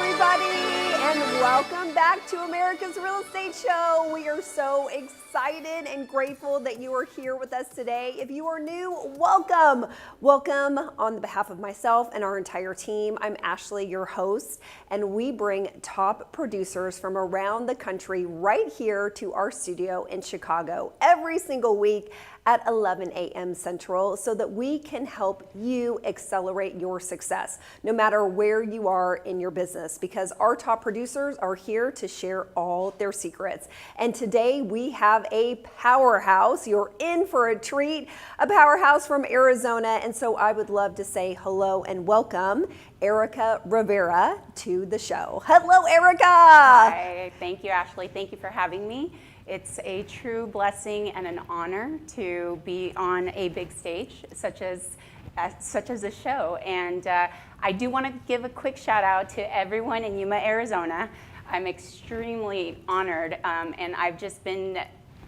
everybody, and welcome back to America's Real Estate Show. We are so excited and grateful that you are here with us today. If you are new, welcome. Welcome on behalf of myself and our entire team. I'm Ashley, your host, and we bring top producers from around the country right here to our studio in Chicago every single week at 11 a.m. Central so that we can help you accelerate your success no matter where you are in your business, because our top producers are here to share all their secrets. And today we have a powerhouse. You're in for a treat, a powerhouse from Arizona. And so I would love to say hello and welcome Erica Rivera to the show. Hello, Erica. Hi, thank you, Ashley. Thank you for having me. It's a true blessing and an honor to be on a big stage such as this show. And I do want to give a quick shout out to everyone in Yuma, Arizona. I'm extremely honored, and I've just been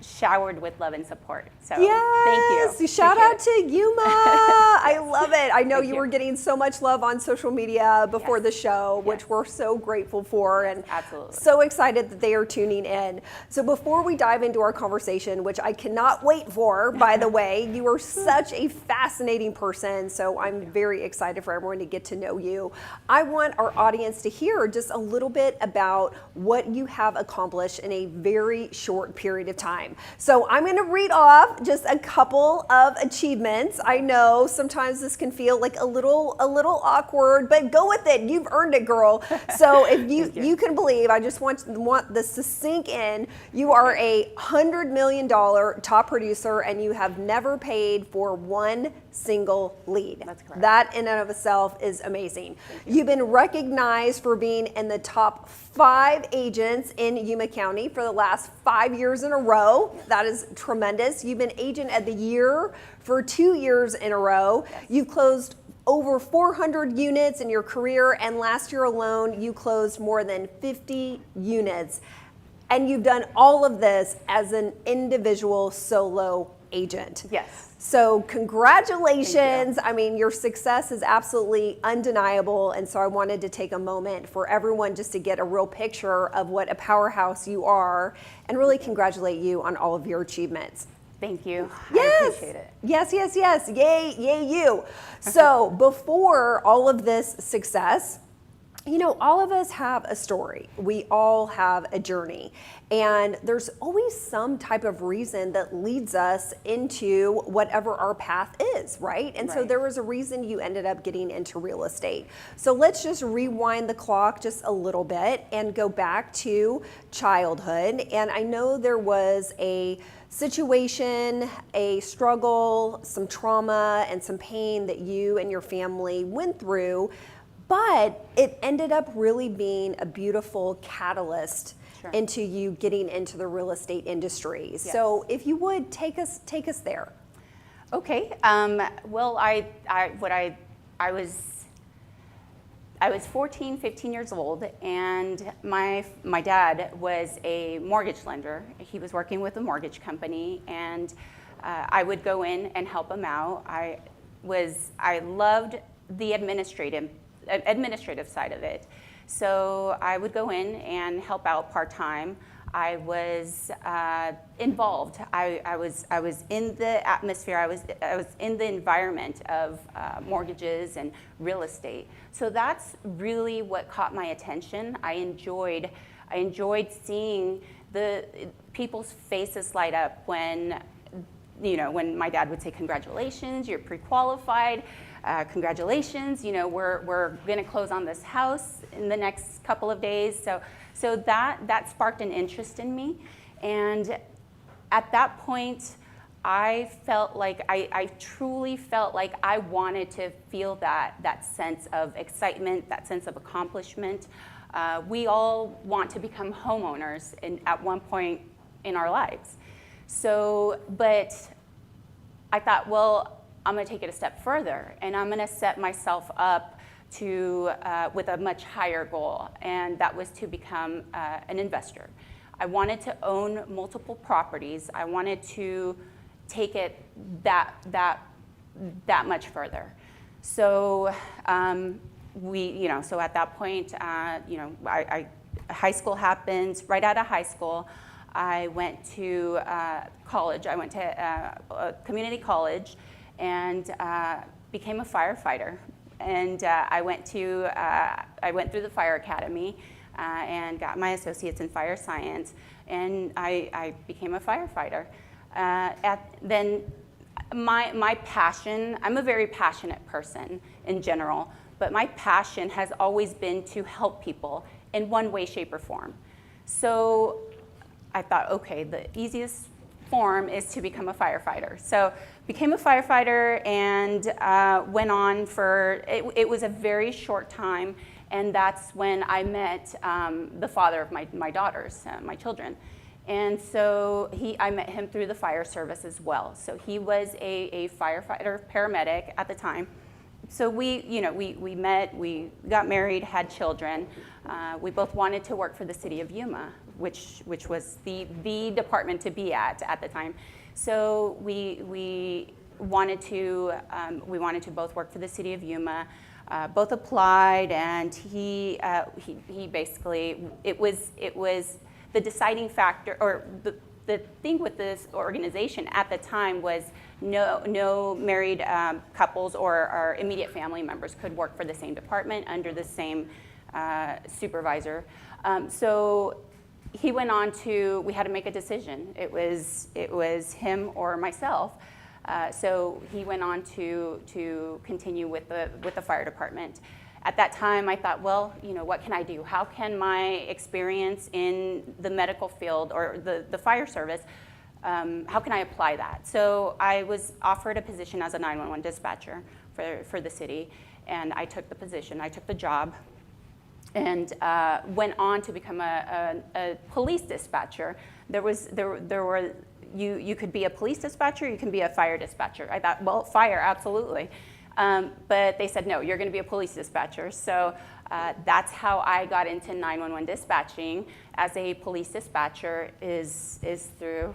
showered with love and support. So yes, thank you. Shout out to Yuma. I love it. I know Thank you you. were getting so much love on social media before the show, which Yes. we're so grateful for, and absolutely. so excited that they are tuning in. So before we dive into our conversation, which I cannot wait for, by the way, you are such a fascinating person, so I'm very excited for everyone to get to know you. I want our audience to hear just a little bit about what you have accomplished in a very short period of time. So I'm going to read off just a couple of achievements. I know sometimes this can feel like a little awkward, but go with it. You've earned it, girl. So if you can believe, I just want this to sink in. You are a $100 million top producer, and you have never paid for one single lead. That's correct. That in and of itself is amazing. You've been recognized for being in the top 5 agents in Yuma County for the last 5 years in a row. That is tremendous. You've been Agent of the Year for 2 years in a row. Yes. You've closed over 400 units in your career, and last year alone, you closed more than 50 units. And you've done all of this as an individual solo agent. Yes. So congratulations. Thank you. I mean, your success is absolutely undeniable. And so I wanted to take a moment for everyone just to get a real picture of what a powerhouse you are and really congratulate you on all of your achievements. Thank you. Yes. I appreciate it. Yes. Yay, you. So before all of this success, you know, all of us have a story. We all have a journey. And there's always some type of reason that leads us into whatever our path is, right? And so Right. there was a reason you ended up getting into real estate. So let's just rewind the clock just a little bit and go back to childhood. And I know there was a situation, a struggle, some trauma, and some pain that you and your family went through. But it ended up really being a beautiful catalyst Sure. into you getting into the real estate industry. Yes. So if you would take us there. Okay. Well, I was 14, 15 years old, and my dad was a mortgage lender. He was working with a mortgage company, and I would go in and help him out. I loved the administrative side of it. So I would go in and help out part-time. I was involved. I was in the atmosphere. I was in the environment of mortgages and real estate. So that's really what caught my attention. I enjoyed seeing the people's faces light up when my dad would say, "Congratulations, you're pre-qualified. Congratulations, we're going to close on this house in the next couple of days." So that sparked an interest in me. And at that point, I felt like I truly felt like I wanted to feel that sense of excitement, that sense of accomplishment. We all want to become homeowners at one point in our lives. So, but I thought, well, I'm going to take it a step further, and I'm going to set myself up with a much higher goal, and that was to become an investor. I wanted to own multiple properties. I wanted to take it that much further. So so at that point, high school happens. Right out of high school, I went to college. I went to a community college and became a firefighter. And I went through the fire academy and got my associates in fire science, and I became a firefighter. Then my passion, I'm a very passionate person in general, but my passion has always been to help people in one way, shape, or form. So I thought, okay, the easiest form is to become a firefighter. So became a firefighter and went on for, it was a very short time, and that's when I met the father of my daughters, my children. And so I met him through the fire service as well. So he was a firefighter, paramedic at the time. So we met, we got married, had children. We both wanted to work for the city of Yuma, which was the department to be at the time. So we wanted to both work for the city of Yuma. Both applied, and he basically, it was the deciding factor, or the thing with this organization at the time was no married couples or our immediate family members could work for the same department under the same supervisor. So he went on to, we had to make a decision. It was him or myself. So he went on to continue with the fire department. At that time, I thought, well, what can I do? How can my experience in the medical field or the fire service, how can I apply that? So I was offered a position as a 911 dispatcher for the city, and I took the position. I took the job and went on to become a police dispatcher. You could be a police dispatcher, you can be a fire dispatcher. I thought, well, fire, absolutely. But they said, no, you're going to be a police dispatcher. So that's how I got into 911 dispatching as a police dispatcher is through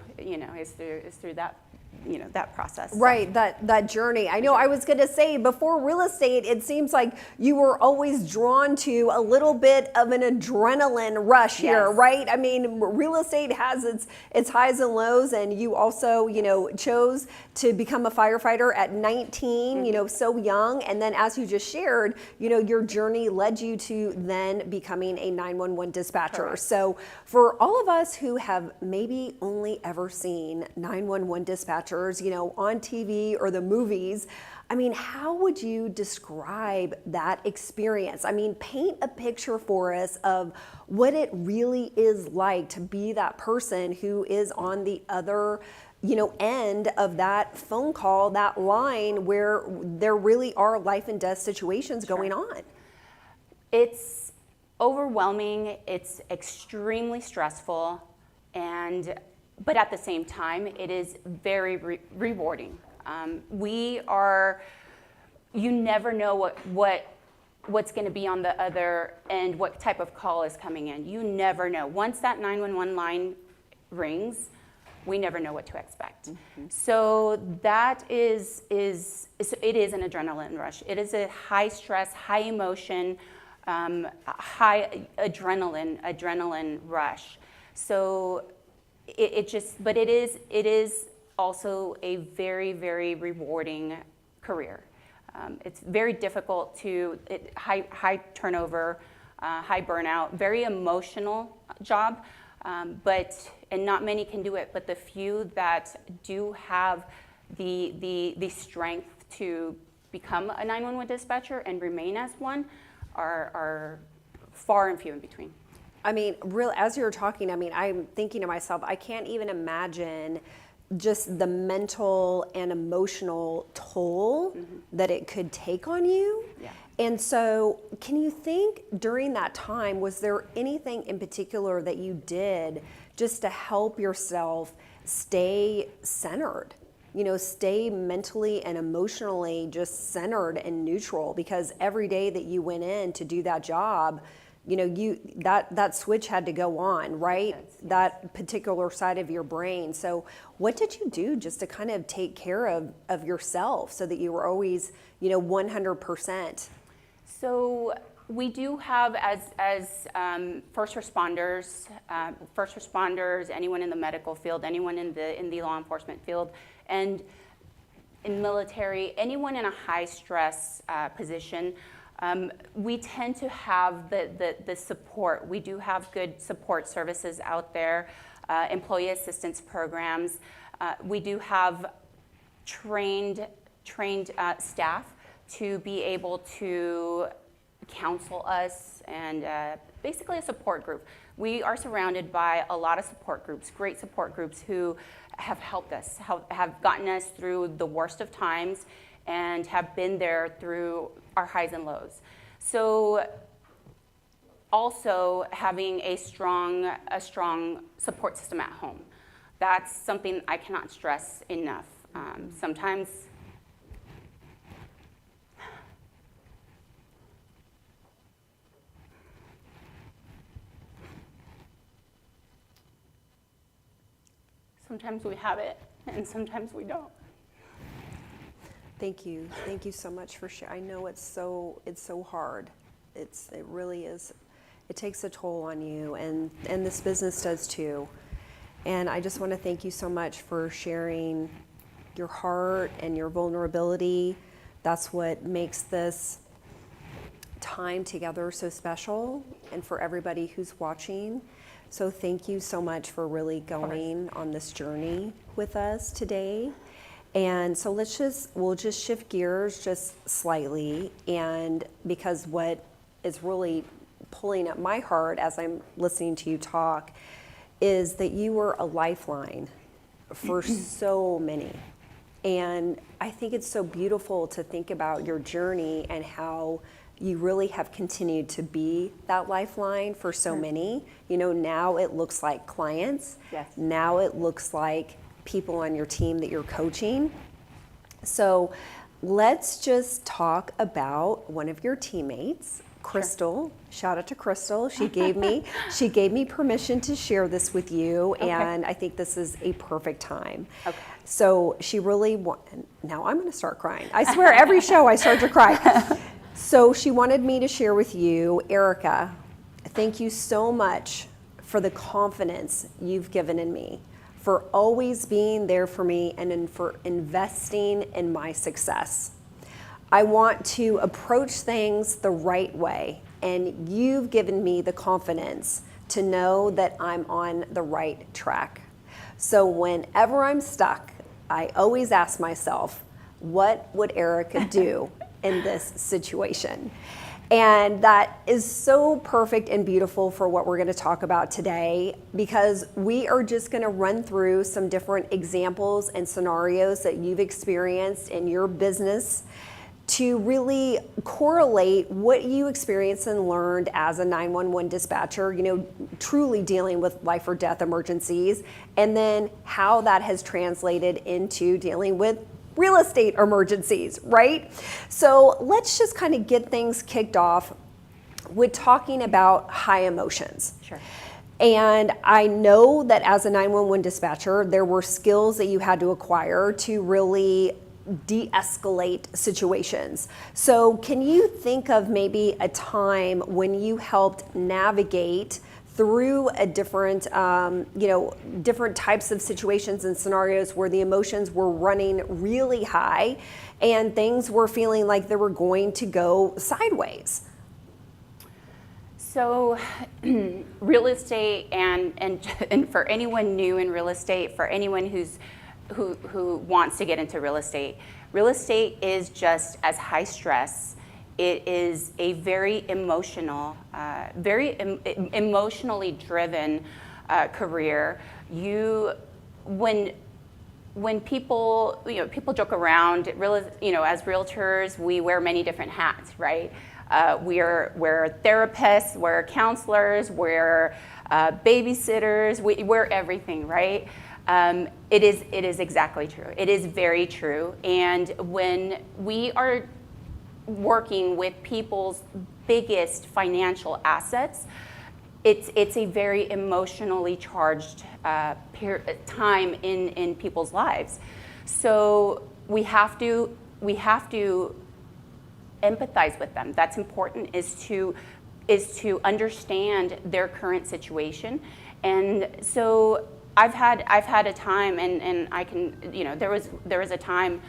that process. Right, that journey. I know I was going to say, before real estate, it seems like you were always drawn to a little bit of an adrenaline rush here, Yes. right? I mean, real estate has its highs and lows, and you also, chose to become a firefighter at 19, Mm-hmm. So young. And then as you just shared, your journey led you to then becoming a 911 dispatcher. Correct. So for all of us who have maybe only ever seen 911 dispatchers, on TV or the movies, I mean, how would you describe that experience? I mean, paint a picture for us of what it really is like to be that person who is on the other, end of that phone call, that line where there really are life and death situations going on. It's overwhelming, it's extremely stressful, but at the same time, it is very rewarding. You never know what's going to be on the other end, what type of call is coming in. You never know. Once that 911 line rings, we never know what to expect. Mm-hmm. So that it is an adrenaline rush. It is a high stress, high emotion, high adrenaline rush. So it is also a very, very rewarding career. It's very difficult high turnover, high burnout, very emotional job, and not many can do it, but the few that do have the strength to become a 911 dispatcher and remain as one are far and few in between. I mean, as you're talking, I'm thinking to myself, I can't even imagine just the mental and emotional toll that it could take on you. Yeah. And so can you think during that time, was there anything in particular that you did just to help yourself stay centered? Stay mentally and emotionally just centered and neutral, because every day that you went in to do that job, that switch had to go on, right? Yes. That particular side of your brain. So what did you do just to kind of take care of yourself so that you were always, 100%? So we do have, as first responders, anyone in the medical field, anyone in the law enforcement field, and in military, anyone in a high stress position, we tend to have the support. We do have good support services out there, employee assistance programs. We do have trained staff to be able to counsel us, and basically a support group. We are surrounded by a lot of support groups, great support groups who have helped us, have gotten us through the worst of times, and have been there through our highs and lows. So also having a strong support system at home. That's something I cannot stress enough. Sometimes we have it, and sometimes we don't. Thank you so much for sharing. I know it's so hard. It really is. It takes a toll on you, and this business does too. And I just want to thank you so much for sharing your heart and your vulnerability. That's what makes this time together so special, and for everybody who's watching. So thank you so much for really going on this journey with us today. And so we'll just shift gears just slightly, and because what is really pulling at my heart as I'm listening to you talk is that you were a lifeline for so many. And I think it's so beautiful to think about your journey and how you really have continued to be that lifeline for so many. You know, now it looks like clients. Yes. Now it looks like people on your team that you're coaching. So let's just talk about one of your teammates, Crystal. Sure. Shout out to Crystal. She gave me permission to share this with you, and I think this is a perfect time. Okay. So she really now I'm going to start crying. I swear every show I start to cry. So she wanted me to share with you, Erica, thank you so much for the confidence you've given in me, for always being there for me, and for investing in my success. I want to approach things the right way, and you've given me the confidence to know that I'm on the right track. So whenever I'm stuck, I always ask myself, what would Erica do in this situation? And that is so perfect and beautiful for what we're going to talk about today, because we are just going to run through some different examples and scenarios that you've experienced in your business to really correlate what you experienced and learned as a 911 dispatcher, you know, truly dealing with life or death emergencies, and then how that has translated into dealing with real estate emergencies, right? So let's just kind of get things kicked off with talking about high emotions. Sure. And I know that as a 911 dispatcher, there were skills that you had to acquire to really de-escalate situations. So can you think of maybe a time when you helped navigate through a different types of situations and scenarios where the emotions were running really high and things were feeling like they were going to go sideways? So real estate, and for anyone new in real estate, for anyone who wants to get into real estate is just as high stress. It is a very emotional, emotionally driven career. When people, people joke around, as realtors, we wear many different hats, right? We're therapists, we're counselors, we're babysitters, we're everything, right? It is exactly true. It is very true. And when we are working with people's biggest financial assets, it's a very emotionally charged time in people's lives. So we have to empathize with them. That's important, is to understand their current situation. And so I've had a time, and I can, there was a time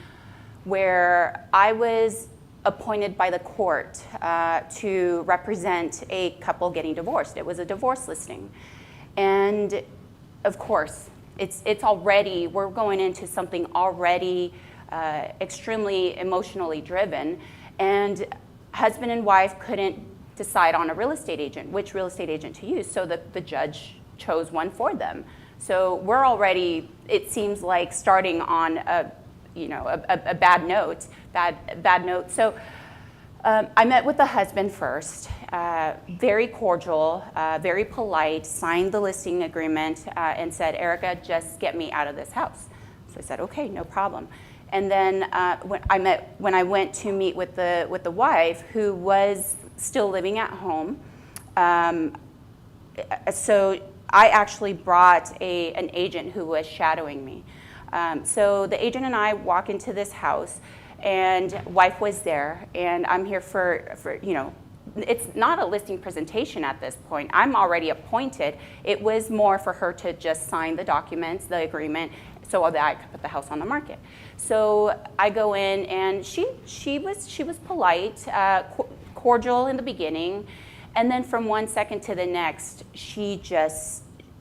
where I was appointed by the court to represent a couple getting divorced. It was a divorce listing. And of course, it's already, we're going into something already extremely emotionally driven, and husband and wife couldn't decide on a real estate agent, which real estate agent to use, so the judge chose one for them. So we're already, it seems like, starting on a bad note. So I met with the husband first, very cordial, very polite, signed the listing agreement, and said, "Erica, just get me out of this house." So I said, "Okay, no problem." And then when I went to meet with the wife, who was still living at home, so I actually brought an agent who was shadowing me. So the agent and I walk into this house, and wife was there, and I'm here for it's not a listing presentation at this point. I'm already appointed. It was more for her to just sign the documents, the agreement, so that I could put the house on the market. So I go in, and she was polite, cordial in the beginning, and then from one second to the next, she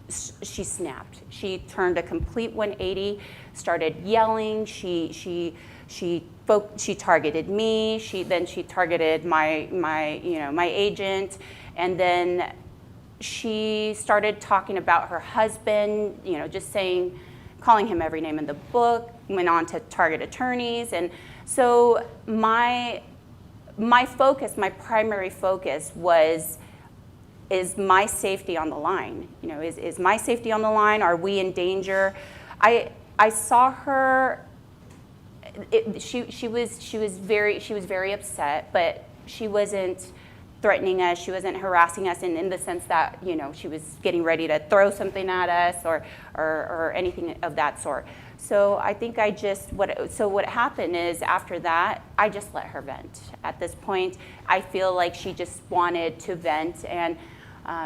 snapped. She turned a complete 180, started yelling. She targeted me. She targeted my agent, and then she started talking about her husband. Just calling him every name in the book. Went on to target attorneys, and so my focus, my primary focus is my safety on the line? Is my safety on the line? Are we in danger? I saw her. She was very upset, but she wasn't threatening us. She wasn't harassing us in the sense that she was getting ready to throw something at us or anything of that sort. So I think what happened is, after that, I just let her vent. At this point, I feel like she just wanted to vent, and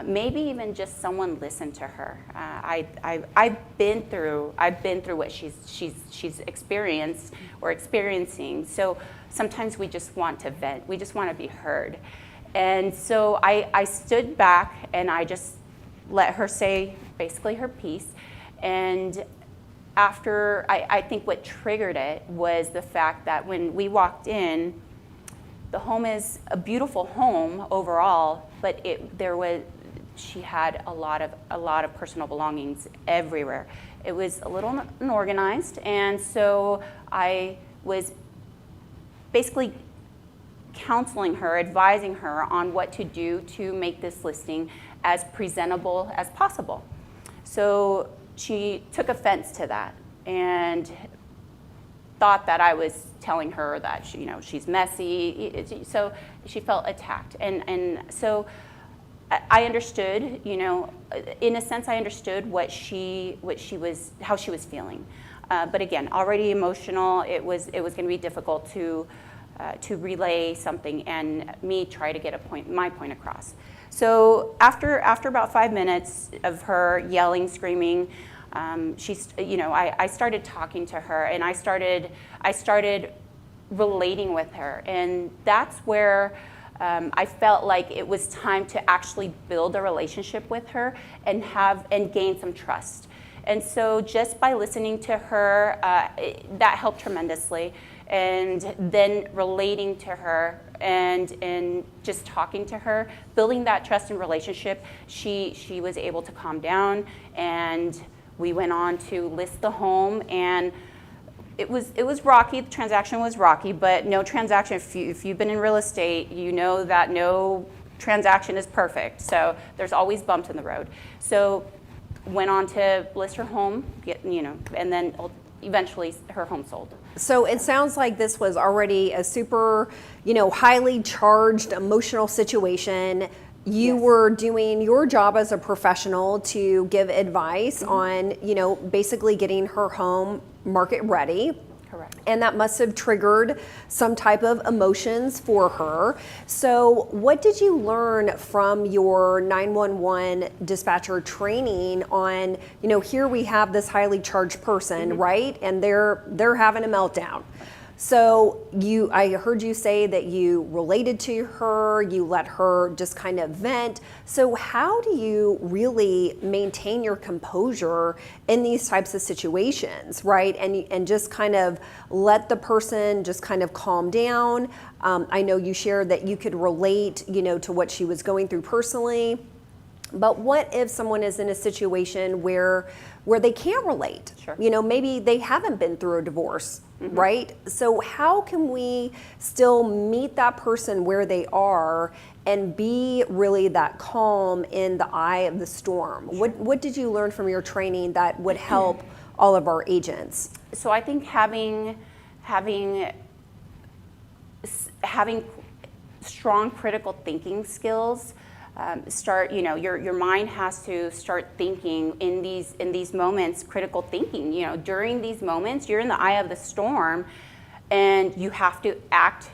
maybe even just someone listen to her. I've been through what she's experienced or experiencing. So sometimes we just want to vent. We just want to be heard. And so I stood back, and I just let her say basically her piece. And after, I think what triggered it was the fact that when we walked in, the home is a beautiful home overall, but she had a lot of personal belongings everywhere. It was a little unorganized, and so I was basically counseling her, advising her on what to do to make this listing as presentable as possible. So she took offense to that and thought that I was telling her that she's messy. So she felt attacked, and so I understood. In a sense, I understood how she was feeling. But again, already emotional. It was going to be difficult to relay something and me try to get my point across. So after about 5 minutes of her yelling, screaming, I started talking to her, and I started relating with her, and that's where I felt like it was time to actually build a relationship with her and gain some trust. And so just by listening to her, that helped tremendously. And then relating to her and just talking to her, building that trust and relationship, she was able to calm down, and we went on to list the home. And it was rocky. The transaction was rocky, but no transaction, if you've been in real estate, you know that no transaction is perfect. So there's always bumps in the road. So went on to list her home, and then eventually her home sold. So it sounds like this was already a super, highly charged emotional situation. You Yes. were doing your job as a professional to give advice on, basically getting her home market ready. Correct. And that must have triggered some type of emotions for her. So what did you learn from your 911 dispatcher training on, here we have this highly charged person, right? And they're having a meltdown. So I heard you say that you related to her, you let her just kind of vent. So how do you really maintain your composure in these types of situations, right? And just kind of let the person just kind of calm down. I know you shared that you could relate, to what she was going through personally. But what if someone is in a situation where they can't relate? Sure. Maybe they haven't been through a divorce, right? So how can we still meet that person where they are and be really that calm in the eye of the storm? Sure. What did you learn from your training that would help all of our agents? So I think having strong critical thinking skills. Your mind has to start thinking in these moments, critical thinking. During these moments, you're in the eye of the storm, and you have to act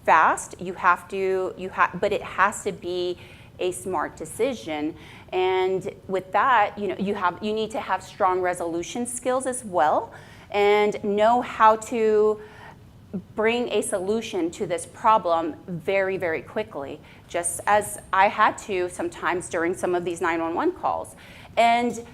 fast. But it has to be a smart decision. And with that, you need to have strong resolution skills as well, and know how to bring a solution to this problem very, very quickly, just as I had to sometimes during some of these 911 calls. And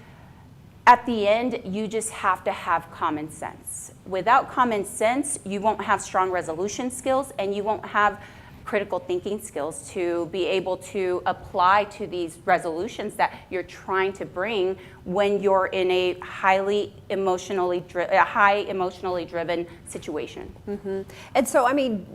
at the end, you just have to have common sense. Without common sense, you won't have strong resolution skills, and you won't have critical thinking skills to be able to apply to these resolutions that you're trying to bring when you're in a high emotionally driven situation. Mm-hmm. And so,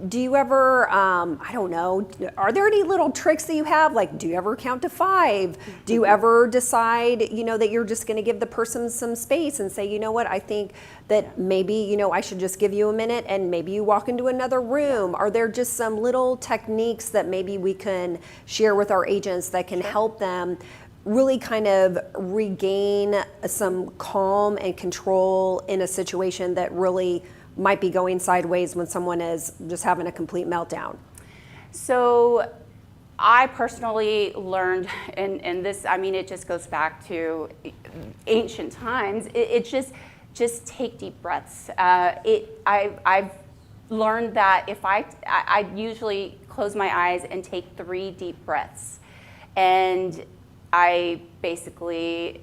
do you ever, I don't know, are there any little tricks that you have? Like, do you ever count to 5? Do you ever decide, that you're just going to give the person some space and say, what, I think that maybe, I should just give you a minute, and maybe you walk into another room? Are there just some little techniques that maybe we can share with our agents that can help them really kind of regain some calm and control in a situation that really might be going sideways when someone is just having a complete meltdown? So I personally learned, and this, it just goes back to ancient times. It just take deep breaths. I've learned that if I usually close my eyes and take 3 deep breaths, and I basically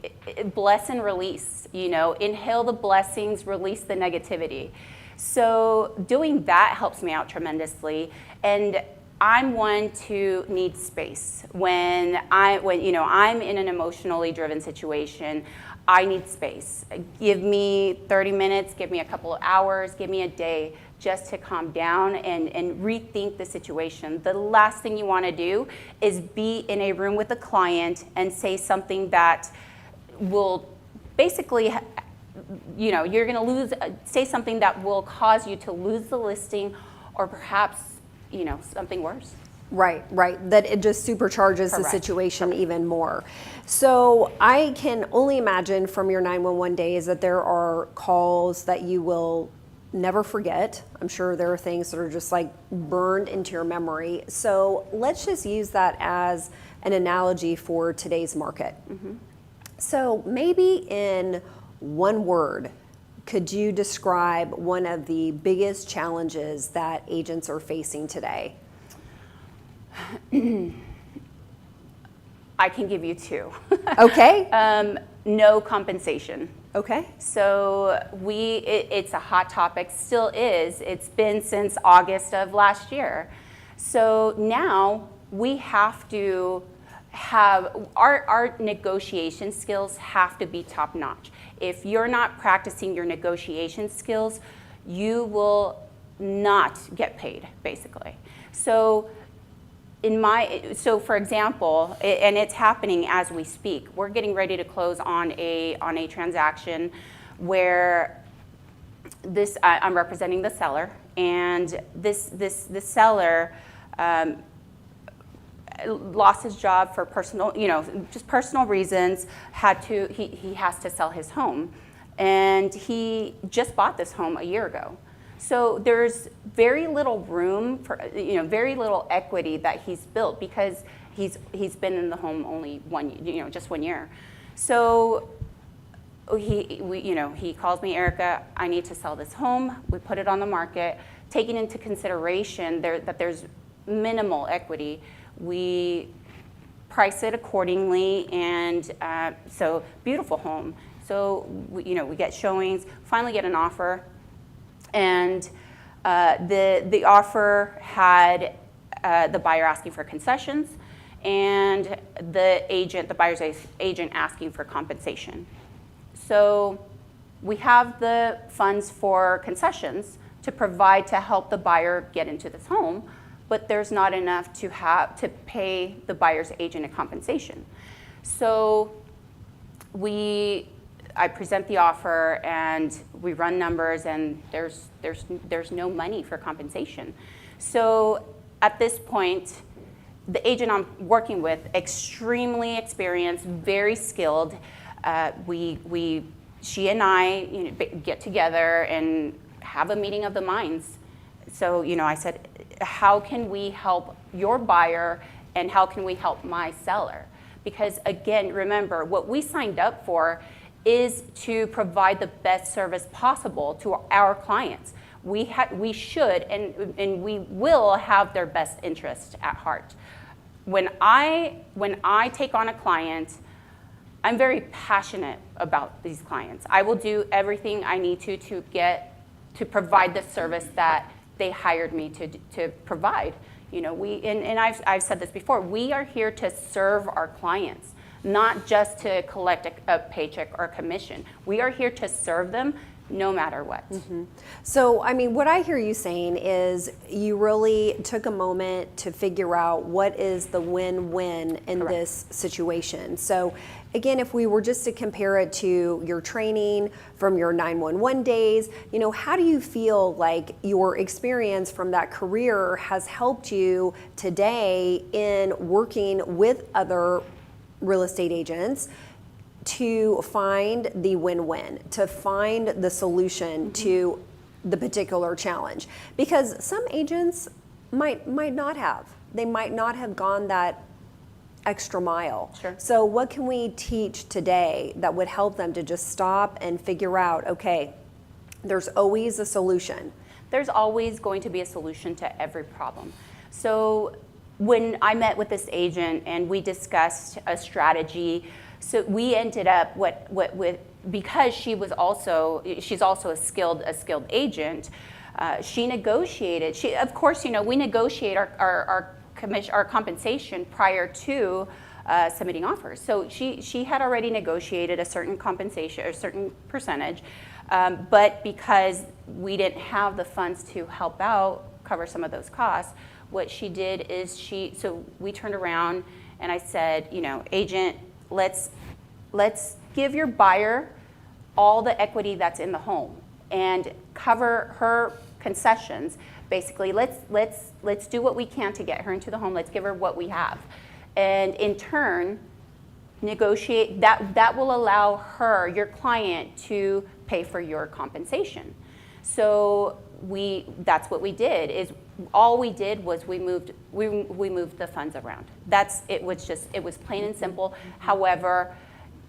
bless and release, inhale the blessings, release the negativity. So doing that helps me out tremendously. And I'm one to need space. When I'm in an emotionally driven situation, I need space. Give me 30 minutes, give me a couple of hours, give me a day just to calm down and rethink the situation. The last thing you want to do is be in a room with a client and say something that will basically, you're going to say something that will cause you to lose the listing, or perhaps, something worse. Right. That it just supercharges the situation even more. So I can only imagine from your 911 days that there are calls that you will never forget. I'm sure there are things that are just like burned into your memory. So let's just use that as an analogy for today's market. Mm-hmm. So maybe in one word, could you describe one of the biggest challenges that agents are facing today? I can give you 2. Okay. No compensation. Okay. So it's a hot topic, still is. It's been since August of last year. So now we have to have, our negotiation skills have to be top notch. If you're not practicing your negotiation skills, you will not get paid, basically. So for example, and it's happening as we speak, we're getting ready to close on a transaction where I'm representing the seller, and this seller lost his job for personal, just personal reasons. He has to sell his home, and he just bought this home a year ago. So there's very little room for, very little equity that he's built because he's been in the home only just 1 year. So he calls me, Erica, I need to sell this home. We put it on the market, taking into consideration that there's minimal equity. We price it accordingly, and so beautiful home. So we get showings, finally get an offer, and the offer had the buyer asking for concessions, and the buyer's agent asking for compensation. So we have the funds for concessions to provide to help the buyer get into this home, but there's not enough to pay the buyer's agent a compensation. So I present the offer and we run numbers, and there's no money for compensation. So at this point, the agent I'm working with, extremely experienced, very skilled. She and I get together and have a meeting of the minds. So I said, how can we help your buyer and how can we help my seller? Because again, remember, what we signed up for is to provide the best service possible to our clients. We should and we will have their best interest at heart. When I take on a client, I'm very passionate about these clients. I will do everything I need to provide the service that they hired me to provide. I've said this before. We are here to serve our clients, not just to collect a paycheck or commission. We are here to serve them no matter what. Mm-hmm. So, what I hear you saying is you really took a moment to figure out what is the win-win in Correct. This situation. So, again, if we were just to compare it to your training from your 911 days, how do you feel like your experience from that career has helped you today in working with other real estate agents to find the win-win, to find the solution to the particular challenge? Because some agents might not have. They might not have gone that extra mile. Sure. So what can we teach today that would help them to just stop and figure out, okay, there's always a solution. There's always going to be a solution to every problem. So when I met with this agent and we discussed a strategy, so we ended up because she's also a skilled agent. She negotiated. Of course, we negotiate our compensation prior to submitting offers. So she had already negotiated a certain compensation, a certain percentage, but because we didn't have the funds to help out cover some of those costs, what she did is so we turned around and I said, agent, let's give your buyer all the equity that's in the home and cover her concessions. Basically, let's do what we can to get her into the home. Let's give her what we have, and in turn, negotiate that will allow her, your client, to pay for your compensation. So that's what we did. All we did was we moved the funds around. It was plain and simple. However,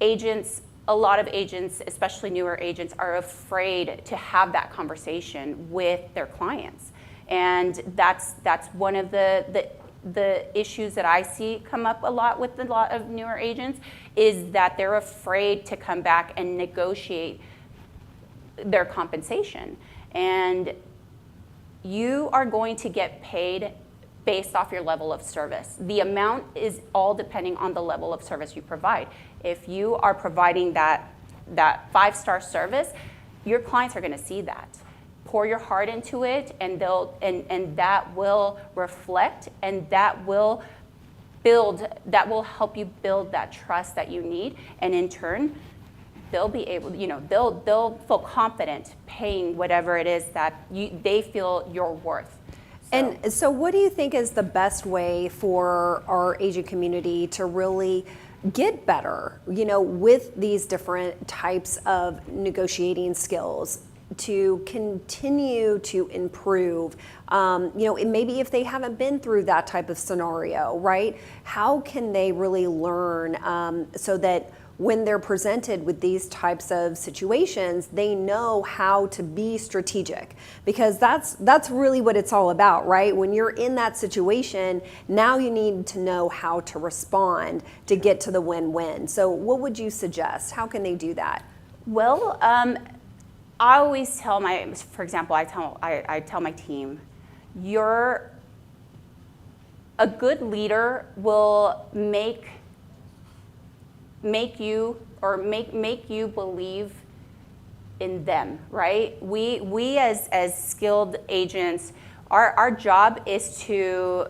a lot of agents, especially newer agents, are afraid to have that conversation with their clients. And that's one of the issues that I see come up a lot with a lot of newer agents, is that they're afraid to come back and negotiate their compensation. And you are going to get paid based off your level of service. The amount is all depending on the level of service you provide. If you are providing that 5-star service, your clients are going to see that. Pour your heart into it, and that will reflect, and that will help you build that trust that you need, and in turn, they'll be able, they'll feel confident paying whatever it is that they feel you're worth. And so what do you think is the best way for our agent community to really get better, with these different types of negotiating skills? to continue to improve? Maybe if they haven't been through that type of scenario, right? How can they really learn so that when they're presented with these types of situations, they know how to be strategic? Because that's really what it's all about, right? When you're in that situation, now you need to know how to respond to get to the win-win. So what would you suggest? How can they do that? Well, I always tell for example, I tell my team, a good leader will make you believe in them, right? We as skilled agents, our job is to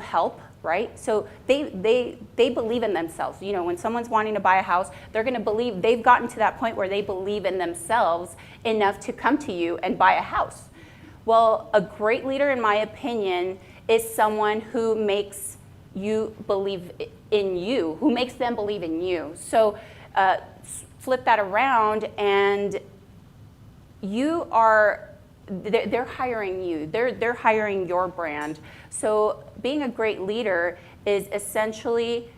help, right? So they believe in themselves. When someone's wanting to buy a house, they're going to believe, they've gotten to that point where they believe in themselves enough to come to you and buy a house. Well, a great leader, in my opinion, is someone who makes you believe in you, who makes them believe in you. So flip that around, and they're hiring you. They're hiring your brand. So being a great leader is essentially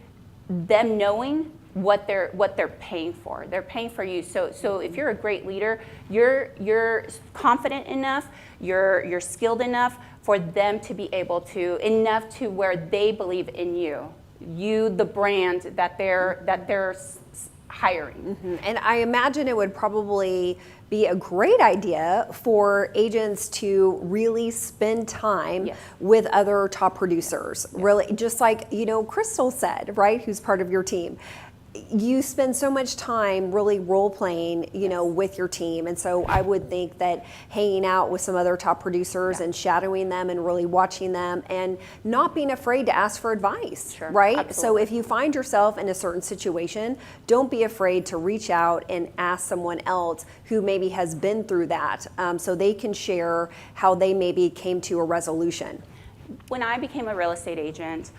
them knowing what they're paying for. They're paying for you. So if you're a great leader, you're confident enough, you're skilled enough for them to be able to, enough to where they believe in you, the brand that they're hiring. Mm-hmm. And I imagine it would probably be a great idea for agents to really spend time with other top producers. Really, just like, Crystal said, right, who's part of your team. You spend so much time really role playing, with your team. And so I would think that hanging out with some other top producers and shadowing them and really watching them and not being afraid to ask for advice, right? Absolutely. So if you find yourself in a certain situation, don't be afraid to reach out and ask someone else who maybe has been through that, so they can share how they maybe came to a resolution. When I became a real estate agent,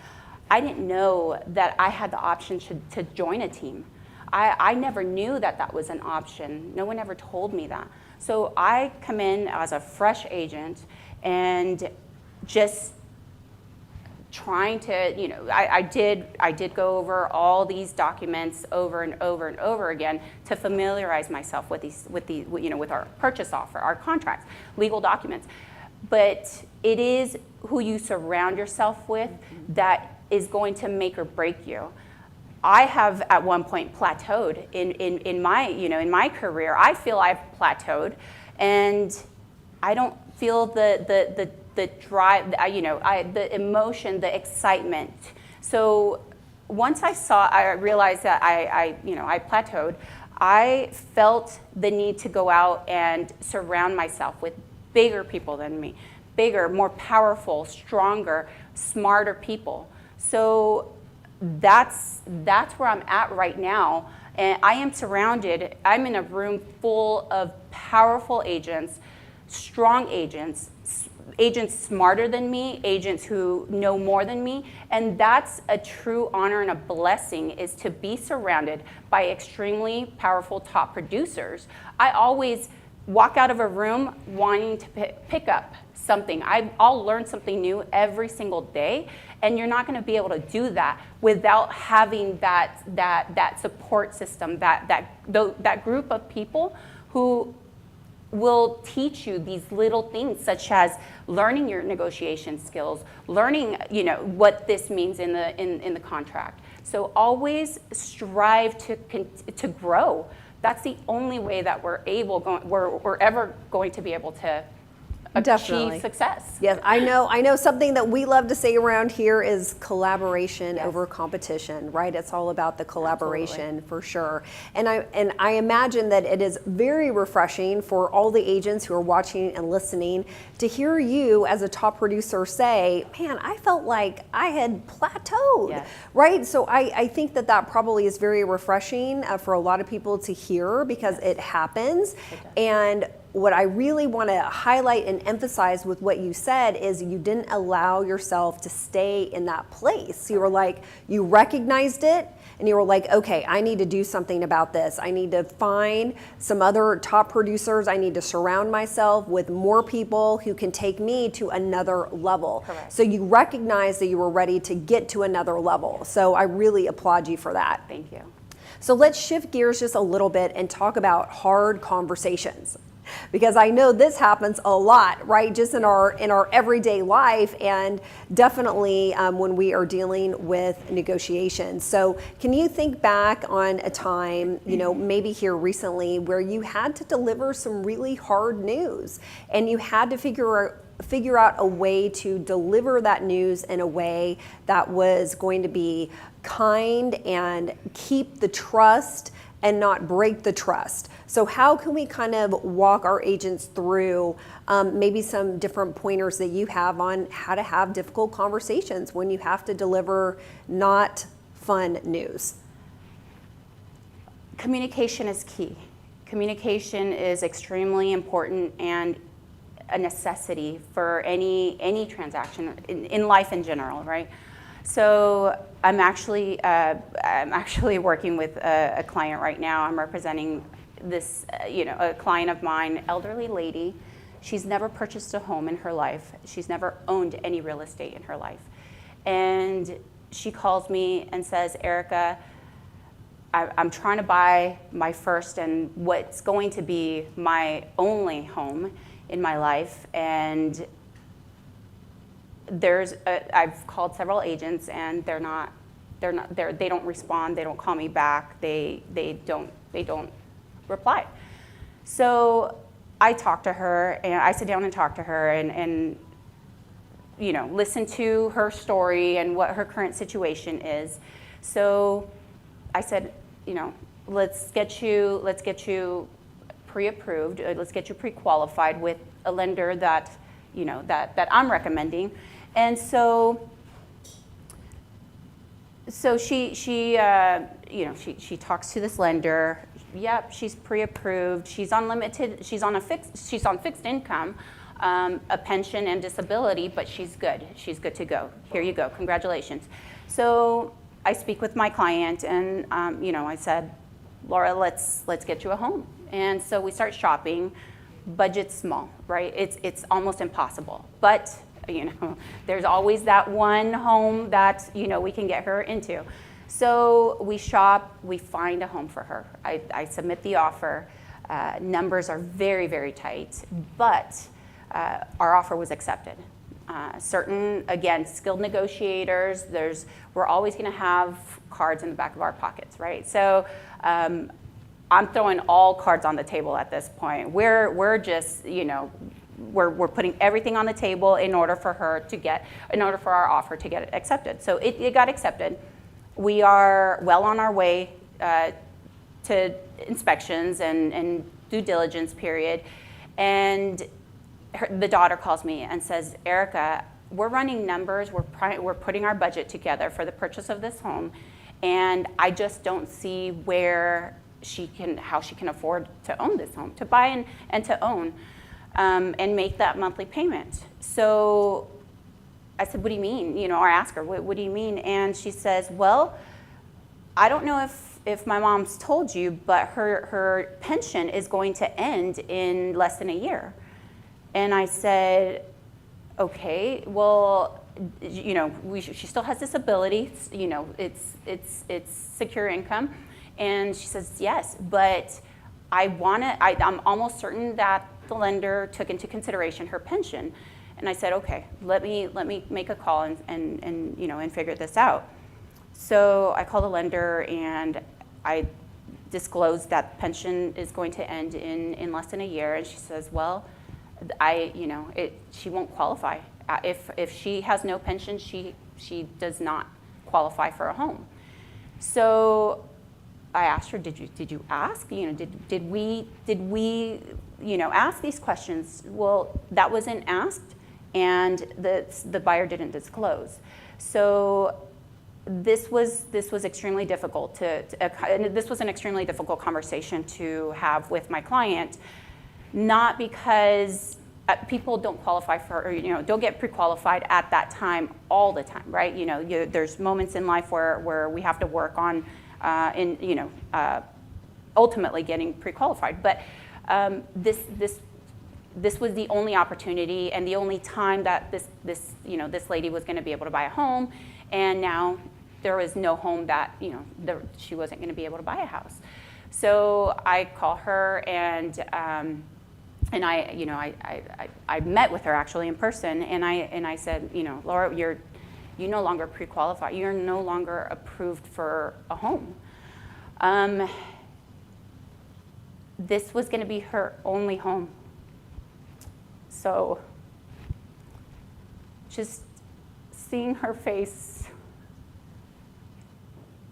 I didn't know that I had the option to join a team. I never knew that was an option. No one ever told me that. So I come in as a fresh agent and just trying to, I did go over all these documents over and over and over again to familiarize myself with our purchase offer, our contracts, legal documents. But it is who you surround yourself with that is going to make or break you. I have at one point plateaued in my career. I feel I've plateaued, and I don't feel the drive, the emotion, the excitement. So once I realized that I plateaued, I felt the need to go out and surround myself with bigger people than me, bigger, more powerful, stronger, smarter people. So that's where I'm at right now. And I'm in a room full of powerful agents, strong agents, agents smarter than me, agents who know more than me. And that's a true honor and a blessing, is to be surrounded by extremely powerful top producers. I always walk out of a room wanting to pick up something. I'll learn something new every single day, and you're not going to be able to do that without having that support system, that group of people who will teach you these little things, such as learning your negotiation skills, learning what this means in the contract. So always strive to grow. That's the only way that we're ever going to be able to achieve success. Yes, I know something that we love to say around here is collaboration over competition, right? It's all about the collaboration. For sure. And I imagine that it is very refreshing for all the agents who are watching and listening to hear you as a top producer say, man, I felt like I had plateaued, right? So I think that probably is very refreshing for a lot of people to hear, because it happens. And what I really want to highlight and emphasize with what you said is you didn't allow yourself to stay in that place. You were like, you recognized it and you were like, okay, I need to do something about this. I need to find some other top producers. I need to surround myself with more people who can take me to another level. Correct. So you recognized that you were ready to get to another level. So I really applaud you for that. Thank you. So let's shift gears just a little bit and talk about hard conversations. Because I know this happens a lot, right? Just in our everyday life, and definitely when we are dealing with negotiations. So can you think back on a time, maybe here recently, where you had to deliver some really hard news, and you had to figure out a way to deliver that news in a way that was going to be kind and keep the trust and not break the trust? So how can we kind of walk our agents through maybe some different pointers that you have on how to have difficult conversations when you have to deliver not fun news? Communication is key. Communication is extremely important and a necessity for any transaction in life in general, right? So I'm actually working with a client right now. I'm representing this, a client of mine, elderly lady. She's never purchased a home in her life. She's never owned any real estate in her life. And she calls me and says, Erica, I'm trying to buy my first and what's going to be my only home in my life. And I've called several agents and they don't respond. They don't call me back. They don't reply. So I talk to her, and I sit down and talk to her and listen to her story and what her current situation is. So I said, let's get you pre-approved. Let's get you pre-qualified with a lender that I'm recommending. And so she talks to this lender. Yep, she's pre-approved. She's on fixed income, a pension and disability, but she's good. She's good to go. Here you go. Congratulations. So I speak with my client, and I said, Laura, let's get you a home. And so we start shopping. Budget's small, right? It's almost impossible. But there's always that one home that we can get her into. So we shop, we find a home for her. I submit the offer. Numbers are very, very tight, but our offer was accepted. Certain, again, skilled negotiators, we're always gonna have cards in the back of our pockets, right? So I'm throwing all cards on the table at this point. We're just, we're putting everything on the table in order for our offer to get accepted. So it got accepted. We are well on our way to inspections and due diligence period. And the daughter calls me and says, Erica, we're running numbers, we're putting our budget together for the purchase of this home, and I just don't see how she can afford to own this home, to buy and to own, and make that monthly payment. So I said, what do you mean? I asked her, what do you mean? And she says, well, I don't know if my mom's told you, but her pension is going to end in less than a year. And I said, okay, well, she still has disability, it's secure income. And she says, yes, but I'm almost certain that the lender took into consideration her pension. And I said, okay, let me make a call and figure this out. So I called the lender and I disclosed that pension is going to end in less than a year. And she says, well, she won't qualify. If she has no pension, she does not qualify for a home. So I asked her, did you ask? Did we ask these questions? Well, that wasn't asked, and the buyer didn't disclose. So this was extremely difficult and this was an extremely difficult conversation to have with my client. not because people don't qualify for, or, don't get pre-qualified at that time all the time, right? There's moments in life where we have to work on, ultimately getting pre-qualified. But this was the only opportunity and the only time that this lady was going to be able to buy a home, and now there was no home that she wasn't going to be able to buy a house. So I call her and I met with her actually in person, and I said, Laura, you're no longer pre-qualified. You're no longer approved for a home. This was going to be her only home. So just seeing her face,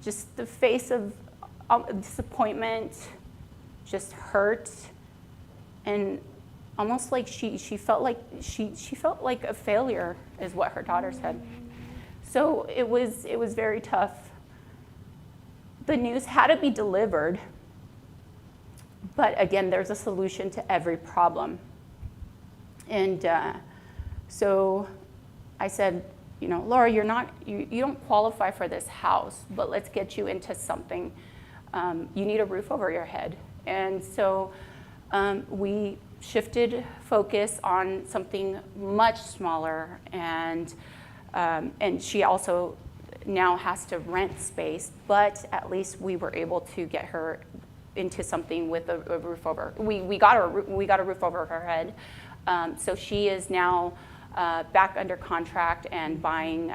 just the face of disappointment, just hurt, and almost like she felt like she felt like a failure, is what her daughter said. So it was very tough. The news had to be delivered, but again, there's a solution to every problem. And so I said, Laura, you don't qualify for this house, but let's get you into something. You need a roof over your head. And so we shifted focus on something much smaller, and she also now has to rent space, but at least we were able to get her into something with a roof over. We got a roof over her head. So she is now back under contract and buying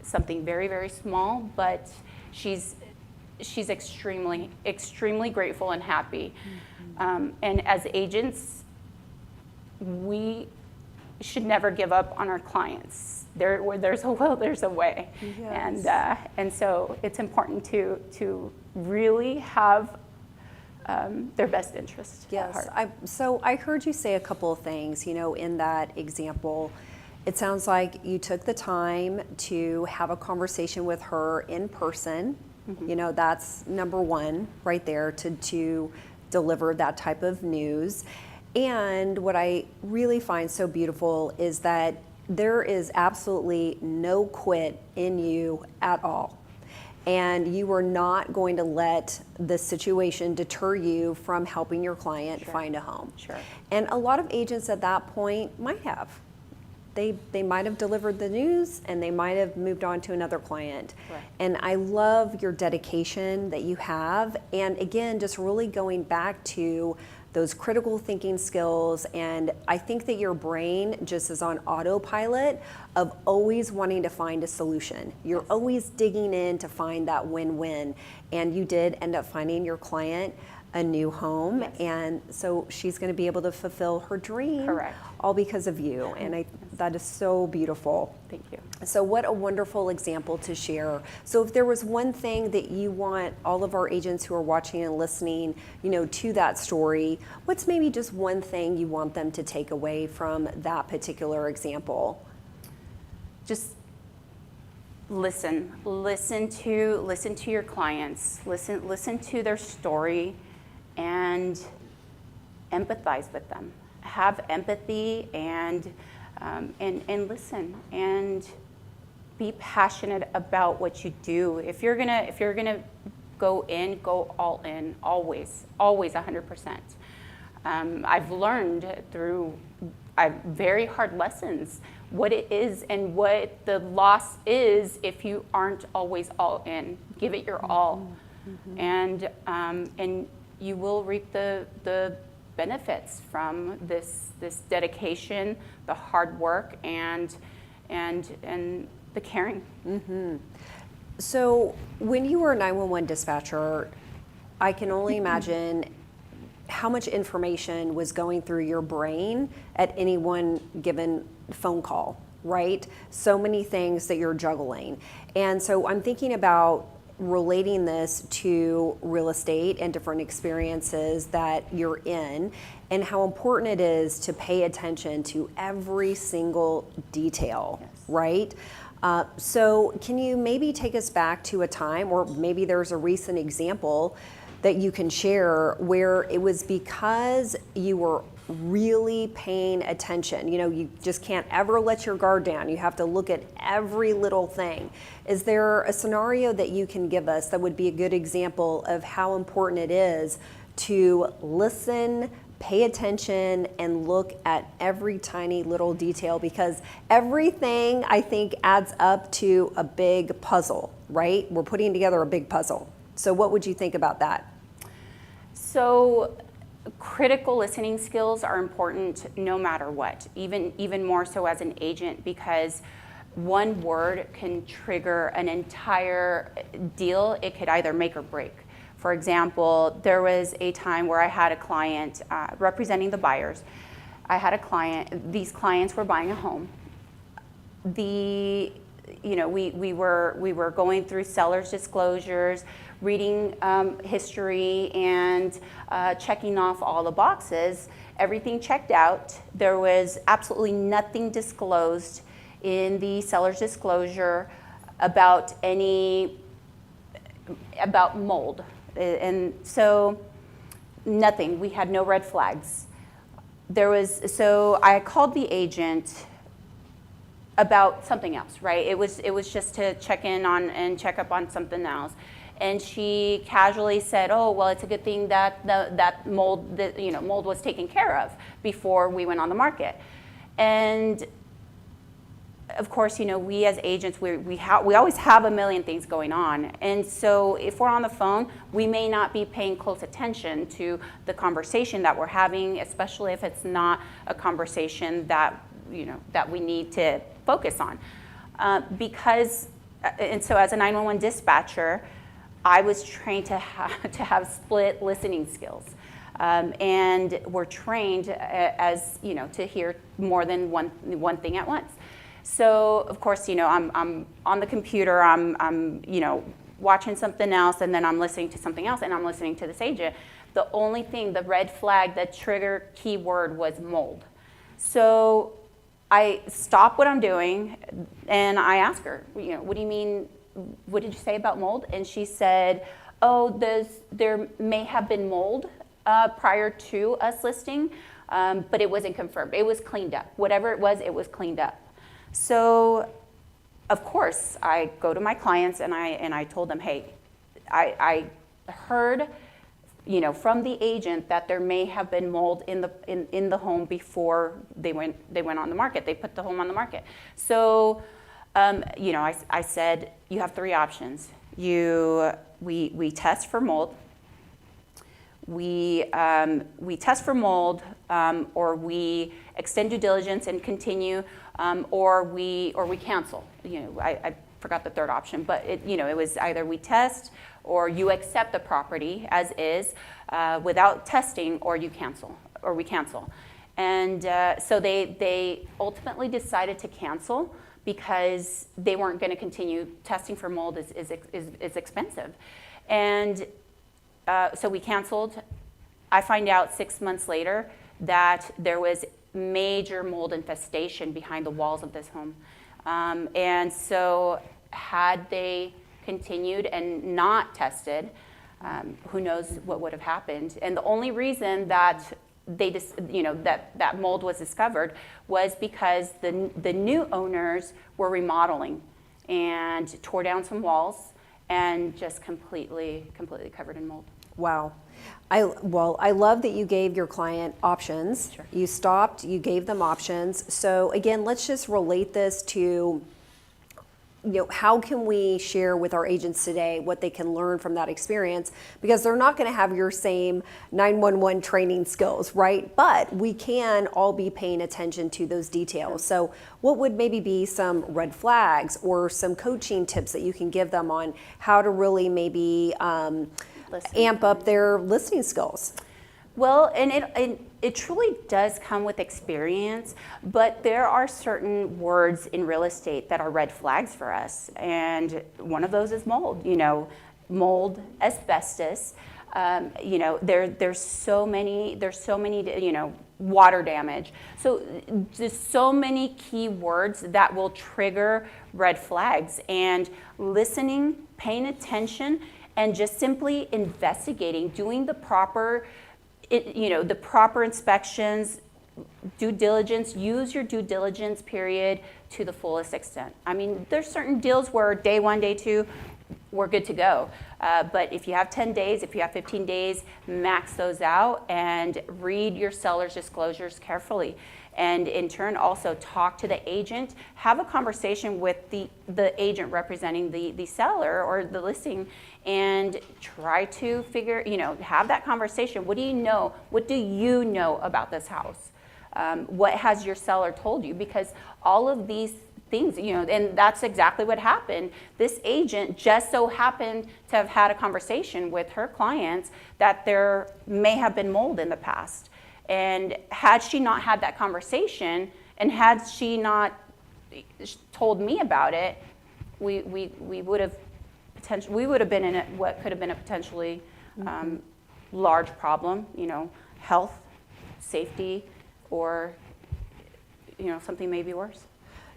something very, very small, but she's extremely, extremely grateful and happy. And as agents, we should never give up on our clients. Where there's a will, there's a way. Yes. And so it's important to really have their best interest at heart. So I heard you say a couple of things, in that example. It sounds like you took the time to have a conversation with her in person. Mm-hmm. That's number one right there, to deliver that type of news. And what I really find so beautiful is that there is absolutely no quit in you at all. And you are not going to let the situation deter you from helping your client find a home. Sure. And a lot of agents at that point might have. They might have delivered the news and they might have moved on to another client. Right. And I love your dedication that you have. And again, just really going back to those critical thinking skills. And I think that your brain just is on autopilot of always wanting to find a solution. You're always digging in to find that win-win. And you did end up finding your client a new home. Yes. And so she's going to be able to fulfill her dream. Correct. All because of you. And that is so beautiful. Thank you. So what a wonderful example to share. So if there was one thing that you want all of our agents who are watching and listening, to that story, what's maybe just one thing you want them to take away from that particular example? Just listen to your clients, listen to their story, and empathize with them. Have empathy and listen, and be passionate about what you do. If you're gonna go all in, always 100%. I've learned through very hard lessons what it is and what the loss is if you aren't always all in. Give it your all, and you will reap the benefits from this dedication, the hard work, and the caring. Mm-hmm. So when you were a 911 dispatcher, I can only imagine how much information was going through your brain at any one given phone call, right? So many things that you're juggling. And so I'm thinking about relating this to real estate and different experiences that you're in, and how important it is to pay attention to every single detail, yes. Right? So can you maybe take us back to a time, or maybe there's a recent example that you can share where it was because you were really paying attention. You know, you just can't ever let your guard down. You have to look at every little thing. Is there a scenario that you can give us that would be a good example of how important it is to listen, pay attention, and look at every tiny little detail? Because everything, I think, adds up to a big puzzle, right? We're putting together a big puzzle. So what would you think about that? So critical listening skills are important no matter what, even more so as an agent, because one word can trigger an entire deal. It could either make or break. For example, there was a time where I had a client representing the buyers. I had a client, these clients were buying a home. We were going through seller's disclosures, reading history, and checking off all the boxes. Everything checked out. There was absolutely nothing disclosed in the seller's disclosure about mold. And so nothing, we had no red flags. So I called the agent about something else, right? It was just to check in on and check up on something else. And she casually said, "Oh, well, it's a good thing that that mold was taken care of before we went on the market." And of course, we as agents, we always have a million things going on. And so if we're on the phone, we may not be paying close attention to the conversation that we're having, especially if it's not a conversation that we need to focus on. And so as a 911 dispatcher, I was trained to have split listening skills. And we're trained to hear more than one thing at once. So of course, I'm on the computer, I'm watching something else, and then I'm listening to something else, and I'm listening to this agent. The only thing, the red flag, the trigger keyword was mold. So I stop what I'm doing, and I ask her, what do you mean? What did you say about mold? And she said, "Oh, there may have been mold prior to us listing, but it wasn't confirmed. It was cleaned up. Whatever it was cleaned up." So, of course, I go to my clients and I told them, "Hey, I heard, from the agent that there may have been mold in the home before they went on the market. They put the home on the market." So, I said, "You have three options. We test for mold. We test for mold, or we extend due diligence and continue, or we cancel." I forgot the third option, but it was either we test or you accept the property as is without testing, or we cancel. And so they ultimately decided to cancel because they weren't going to continue. Testing for mold is expensive. And so we canceled. I find out 6 months later that there was major mold infestation behind the walls of this home. And so had they continued and not tested, who knows what would have happened. And the only reason that that mold was discovered was because the new owners were remodeling and tore down some walls and just completely covered in mold. Wow. I love that you gave your client options. Sure. You stopped, you gave them options. So again, let's just relate this to, how can we share with our agents today what they can learn from that experience? Because they're not going to have your same 911 training skills, right? But we can all be paying attention to those details. So what would maybe be some red flags or some coaching tips that you can give them on how to really maybe amp up their listening skills? Well, and it truly does come with experience, but there are certain words in real estate that are red flags for us, and one of those is mold. Mold, asbestos. There's so many. Water damage. So there's so many key words that will trigger red flags, and listening, paying attention, and just simply investigating, doing the proper the proper inspections, due diligence, use your due diligence period to the fullest extent. I mean, there's certain deals where day 1, day 2, we're good to go. But if you have 10 days, if you have 15 days, max those out and read your seller's disclosures carefully. And in turn, also talk to the agent, have a conversation with the agent representing the seller or the listing, and try to figure, have that conversation. What do you know? What do you know about this house? What has your seller told you? Because all of these things, and that's exactly what happened. This agent just so happened to have had a conversation with her clients that there may have been mold in the past. And had she not had that conversation, and had she not told me about it, we would have been in what could have been a potentially large problem, health, safety, or something maybe worse.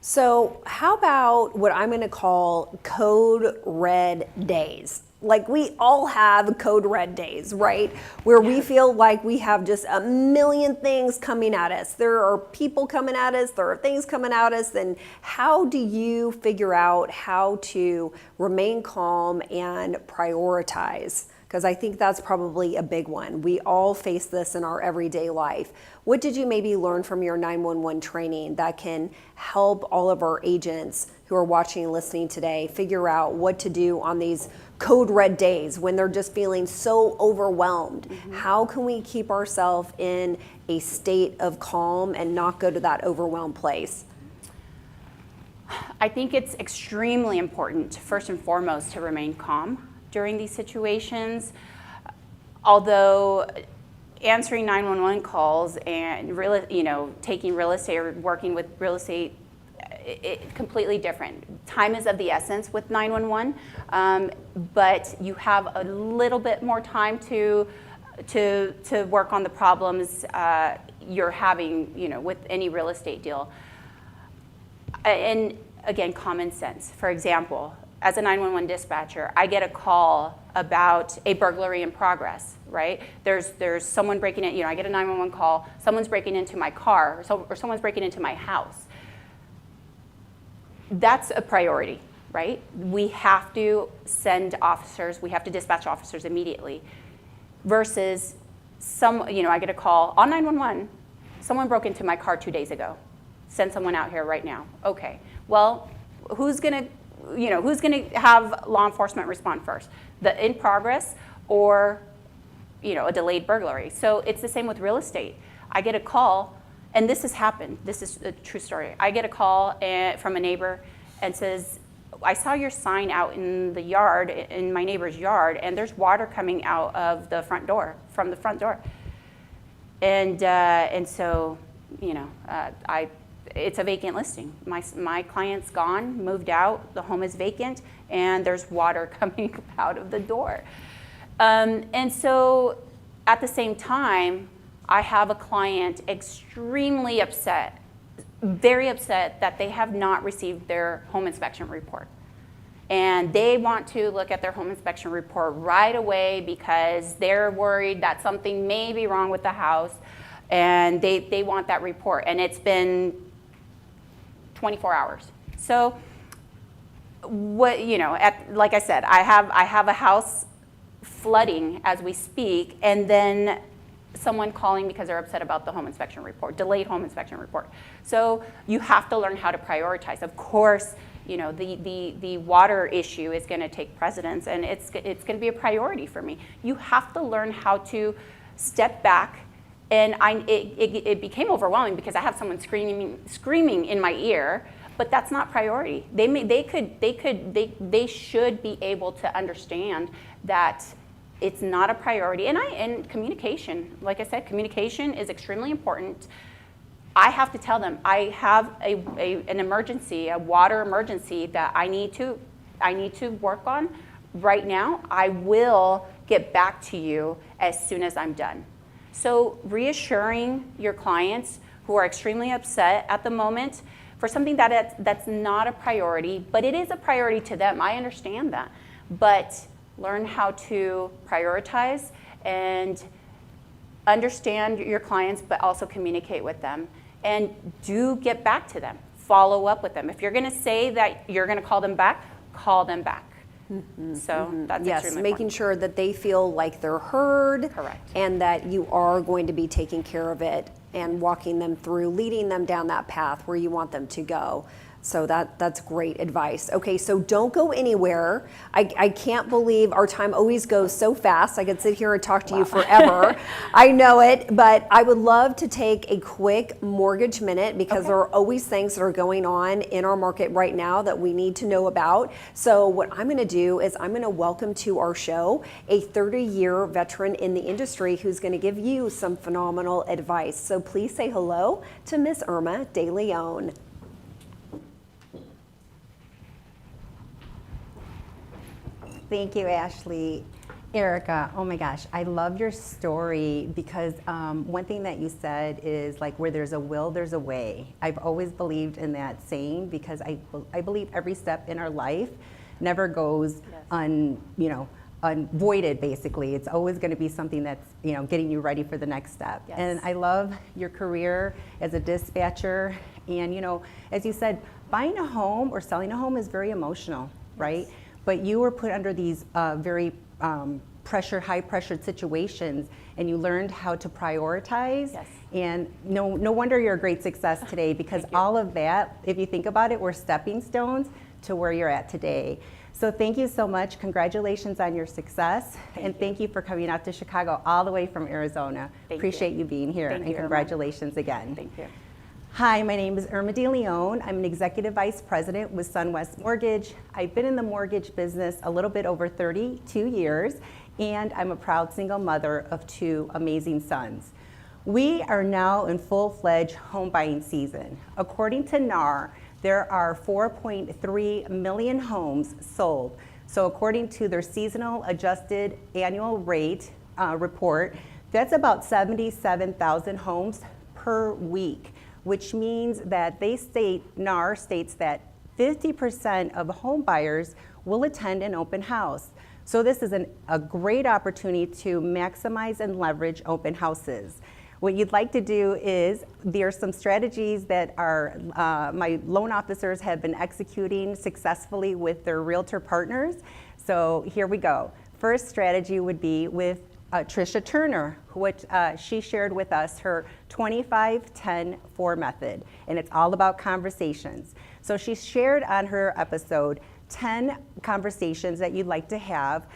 So how about what I'm going to call code red days? Like, we all have code red days, right? Where we feel like we have just a million things coming at us. There are people coming at us, there are things coming at us, and how do you figure out how to remain calm and prioritize? Because I think that's probably a big one. We all face this in our everyday life. What did you maybe learn from your 911 training that can help all of our agents who are watching and listening today figure out what to do on these code red days when they're just feeling so overwhelmed? Mm-hmm. How can we keep ourselves in a state of calm and not go to that overwhelmed place? I think it's extremely important, first and foremost, to remain calm during these situations. Although answering 911 calls and taking real estate or working with real estate, it completely different. Time is of the essence with 911, but you have a little bit more time to work on the problems you're having, with any real estate deal. And again, common sense. For example, as a 911 dispatcher, I get a call about a burglary in progress, right? There's someone breaking in, I get a 911 call, someone's breaking into my car, or someone's breaking into my house. That's a priority, right? We have to send officers, we have to dispatch officers immediately. Versus I get a call on 911, someone broke into my car 2 days ago. Send someone out here right now. Okay, well, who's gonna have law enforcement respond first? The in progress or, a delayed burglary. So it's the same with real estate. I get a call, and this has happened. This is a true story. I get a call from a neighbor and says, I saw your sign out in the yard, in my neighbor's yard, and there's water coming out of the front door, from the front door. And so, it's a vacant listing. My client's gone, moved out, the home is vacant, and there's water coming out of the door. And so at the same time, I have a client extremely upset, very upset that they have not received their home inspection report. And they want to look at their home inspection report right away because they're worried that something may be wrong with the house, and they want that report. And it's been 24 hours. So like I said, I have a house flooding as we speak, and then someone calling because they're upset about the home inspection report, delayed home inspection report. So you have to learn how to prioritize. Of course, the water issue is going to take precedence, and it's going to be a priority for me. You have to learn how to step back. And it became overwhelming because I have someone screaming in my ear, but that's not priority. They should be able to understand that it's not a priority. And communication, like I said, communication is extremely important. I have to tell them I have an emergency, a water emergency that I need to work on right now. I will get back to you as soon as I'm done. So reassuring your clients who are extremely upset at the moment for something that's not a priority, but it is a priority to them. I understand that. But learn how to prioritize and understand your clients, but also communicate with them. And do get back to them. Follow up with them. If you're going to say that you're going to call them back, call them back. So that's Yes, extremely making important. sure that they feel like they're heard. Correct. And that you are going to be taking care of it and walking them through, leading them down that path where you want them to go. So that's great advice. Okay, so don't go anywhere. I can't believe our time always goes so fast. I could sit here and talk to you forever. I know it, but I would love to take a quick mortgage minute because there are always things that are going on in our market right now that we need to know about. So what I'm gonna do is I'm gonna welcome to our show a 30-year veteran in the industry who's gonna give you some phenomenal advice. So please say hello to Miss Irma De Leon. Thank you, Ashley. Erica, oh my gosh, I love your story because one thing that you said is like where there's a will, there's a way. I've always believed in that saying because I believe every step in our life never goes unvoided basically. It's always going to be something that's getting you ready for the next step. Yes. And I love your career as a dispatcher. And as you said, buying a home or selling a home is very emotional, right? But you were put under these very high pressured situations, and you learned how to prioritize. Yes. And no wonder you're a great success today because all of that, if you think about it, were stepping stones to where you're at today. So thank you so much. Congratulations on your success. Thank you for coming out to Chicago all the way from Arizona. Appreciate you being here. Thank you, Irma. Congratulations again. Thank you. Hi, my name is Irma De Leon. I'm an Executive Vice President with SunWest Mortgage. I've been in the mortgage business a little bit over 32 years, and I'm a proud single mother of 2 amazing sons. We are now in full-fledged home buying season. According to NAR, there are 4.3 million homes sold. So according to their seasonal adjusted annual rate report, that's about 77,000 homes per week, which means that NAR states that 50% of home buyers will attend an open house. So this is a great opportunity to maximize and leverage open houses. What you'd like to do is, there are some strategies that my loan officers have been executing successfully with their realtor partners. So here we go. First strategy would be with Tricia Turner, which she shared with us her 25-10-4 method, and it's all about conversations. So she shared on her episode 10 conversations that you'd like to have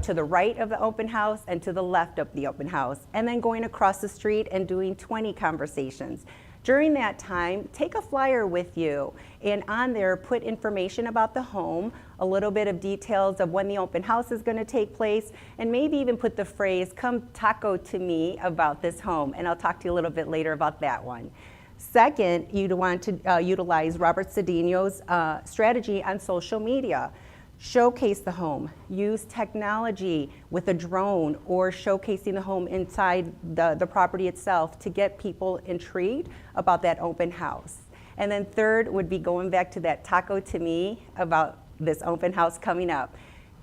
to the right of the open house and to the left of the open house, and then going across the street and doing 20 conversations. During that time, take a flyer with you, and on there put information about the home, a little bit of details of when the open house is going to take place, and maybe even put the phrase, "Come taco to me about this home," and I'll talk to you a little bit later about that one. Second, you'd want to utilize Robert Cedinho's strategy on social media. Showcase the home. Use technology with a drone or showcasing the home inside the property itself to get people intrigued about that open house. And then third would be going back to that taco to me about this open house coming up.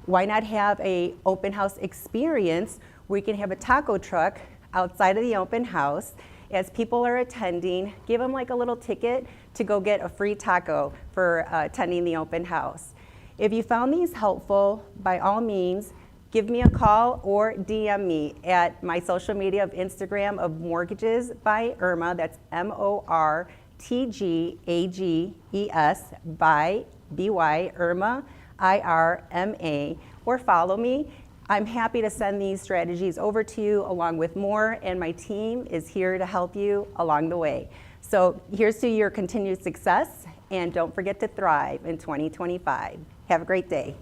Why not have a open house experience where you can have a taco truck outside of the open house as people are attending, give them like a little ticket to go get a free taco for attending the open house. If you found these helpful, by all means, give me a call or DM me at my social media of Instagram of Mortgages by Irma. That's MORTGAGES by BY Irma, IRMA, or follow me. I'm happy to send these strategies over to you along with more, and my team is here to help you along the way. So here's to your continued success, and don't forget to thrive in 2025. Have a great day.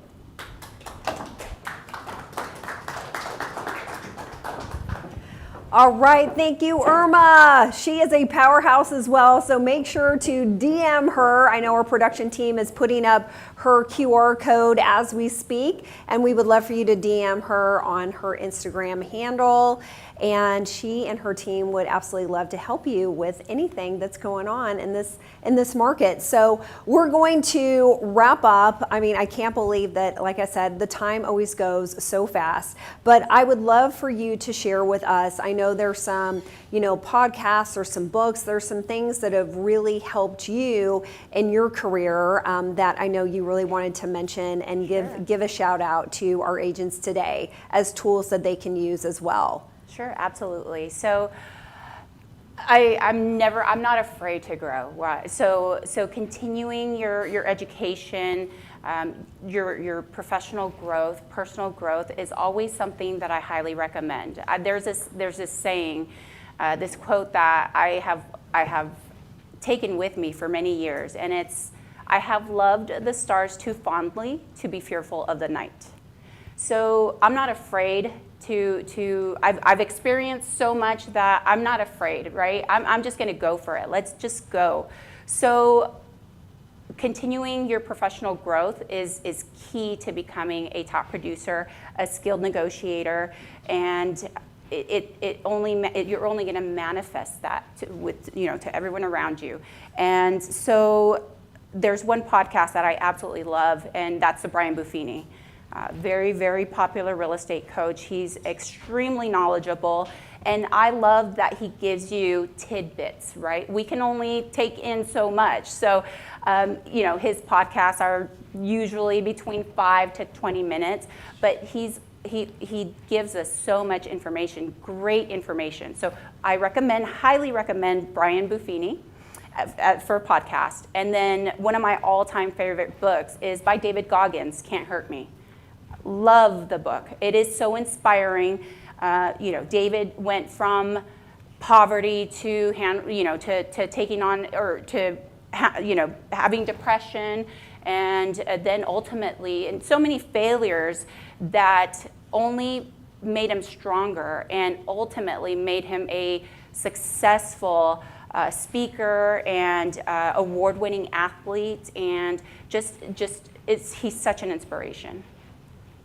All right, thank you, Irma. She is a powerhouse as well, so make sure to DM her. I know our production team is putting up her QR code as we speak, and we would love for you to DM her on her Instagram handle. And she and her team would absolutely love to help you with anything that's going on in this market. So we're going to wrap up. I mean, I can't believe that, like I said, the time always goes so fast. But I would love for you to share with us. I know know there's some, podcasts or some books, there's some things that have really helped you in your career that I know you really wanted to mention and give a shout out to our agents today as tools that they can use as well. Sure, absolutely. So I'm not afraid to grow. Right? So continuing your education, your professional growth, personal growth is always something that I highly recommend. There's this saying, this quote that I have taken with me for many years, and it's, "I have loved the stars too fondly to be fearful of the night." So I'm not afraid I've experienced so much that I'm not afraid, right? I'm just going to go for it. Let's just go. So continuing your professional growth is key to becoming a top producer, a skilled negotiator, and you're only going to manifest that to everyone around you. And so there's one podcast that I absolutely love, and that's the Brian Buffini. Very, very popular real estate coach. He's extremely knowledgeable, and I love that he gives you tidbits, right? We can only take in so much. So, his podcasts are usually between 5 to 20 minutes, but he gives us so much information, great information. So I highly recommend Brian Buffini for a podcast. And then one of my all-time favorite books is by David Goggins, Can't Hurt Me. Love the book. It is so inspiring. David went from poverty to taking on having depression, and then ultimately, and so many failures that only made him stronger and ultimately made him a successful speaker and award-winning athlete, and he's such an inspiration.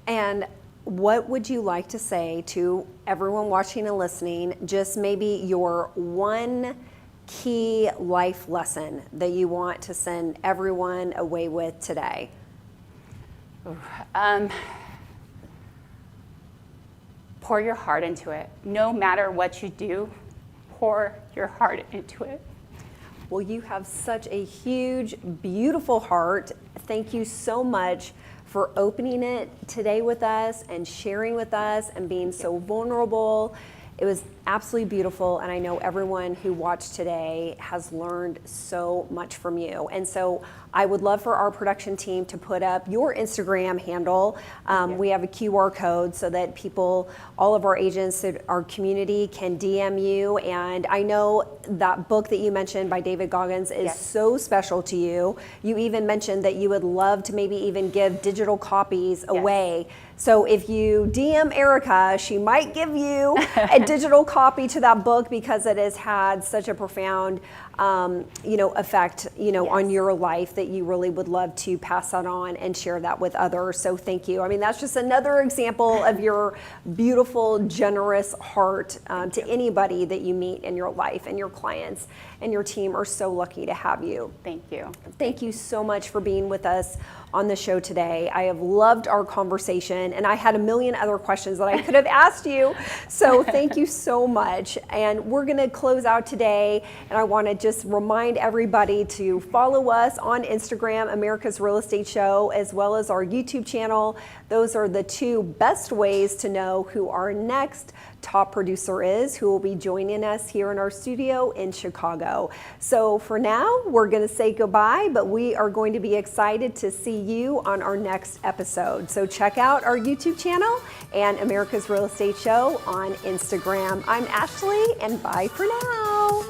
And what would you like to say to everyone watching and listening, just maybe your one key life lesson that you want to send everyone away with today? Pour your heart into it. No matter what you do, pour your heart into it. Well, you have such a huge, beautiful heart. Thank you so much for opening it today with us and sharing with us and being so vulnerable. It was absolutely beautiful, and I know everyone who watched today has learned so much from you. And so I would love for our production team to put up your Instagram handle. We have a QR code so that all of our agents, our community can DM you. And I know that book that you mentioned by David Goggins is so special to you. You even mentioned that you would love to maybe even give digital copies away. So if you DM Erica, she might give you a digital copy to that book, because it has had such a profound effect, on your life, that you really would love to pass that on and share that with others. So thank you. I mean, that's just another example of your beautiful, generous heart to anybody that you meet in your life, and your clients and your team are so lucky to have you. Thank you. Thank you so much for being with us on the show today. I have loved our conversation, and I had a million other questions that I could have asked you. So thank you so much. And we're going to close out today, and I want to just remind everybody to follow us on Instagram, America's Real Estate Show, as well as our YouTube channel. Those are the two best ways to know who our next top producer is, who will be joining us here in our studio in Chicago. So for now, we're going to say goodbye, but we are going to be excited to see you on our next episode. So check out our YouTube channel and America's Real Estate Show on Instagram. I'm Ashley, and bye for now.